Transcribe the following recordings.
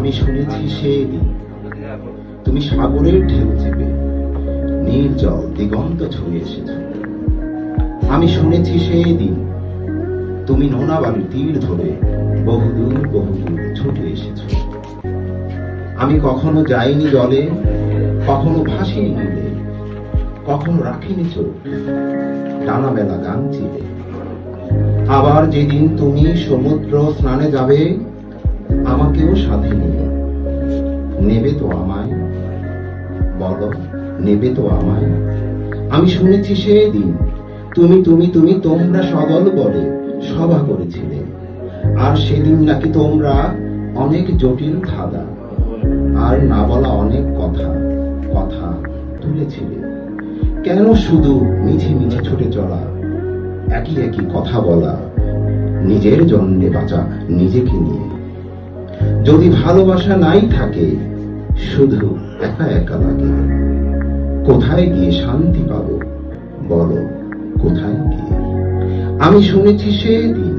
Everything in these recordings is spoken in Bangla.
আমি শুনেছি সেদিন তুমি সাগরের ঢেউ চেপে নির্জল দিগন্ত ছুঁয়ে এসেছ। আমি শুনেছি সেদিন তুমি নোনা বালুর তীর ধরে বহুদূর বহুদূর ছুটে এসেছ। আমি কখনো যাইনি জলে, কখনো ভাসিনি নীলে, কখনো রাখিনি চোখ টানা বেলা গান চিলে। আবার যেদিন তুমি সমুদ্র স্নানে যাবে, আমাকেও সাথে নিয়ে নেবে তো আমায়, বলো নেবে তো আমায়। আমি শুনেছি সেদিন তুমি তুমি তুমি তোমরা সদল বলে সভা করেছিলে, আর সেদিন নাকি তোমরা অনেক জটিল ধাঁধা আর না বলা অনেক কথা কথা তুলেছিলে। কেন শুধু মিছে মিছে ছুটে চলা, একই একই কথা বলা, নিজের জন্যে বাঁচা নিজেকে নিয়ে। যদি ভালোবাসা নাই থাকে, শুধু একা একা লাগে। কোথায় গিয়ে শান্তি পাবো, বলো কোথায় গিয়ে? আমি শুনেছি সেদিন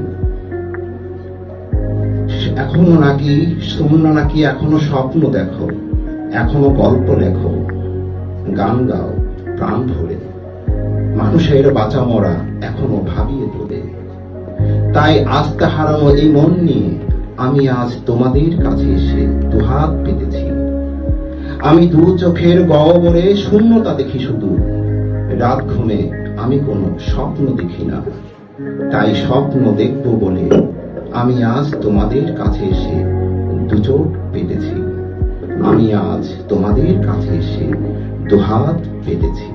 এখনো নাকি তোমরা নাকি এখনো স্বপ্ন দেখো, এখনো গল্প লেখো, গান গাও প্রাণ ভরে, মানুষের বাঁচা মরা এখনো ভাবিয়ে তোলে। তাই আস্থা হারানো এই মন নিয়ে আমি আজ তোমাদের কাছে এসে দুহাত পেতেছি। আমি দু চোখের গহ্বরে শূন্যতা দেখি শুধু, রাত ঘুমে আমি কোনো স্বপ্ন দেখি না। তাই স্বপ্ন দেখব বলে আমি আজ তোমাদের কাছে এসে দুচোখ পেতেছি। আমি আজ তোমাদের কাছে এসে দুহাত পেতেছি।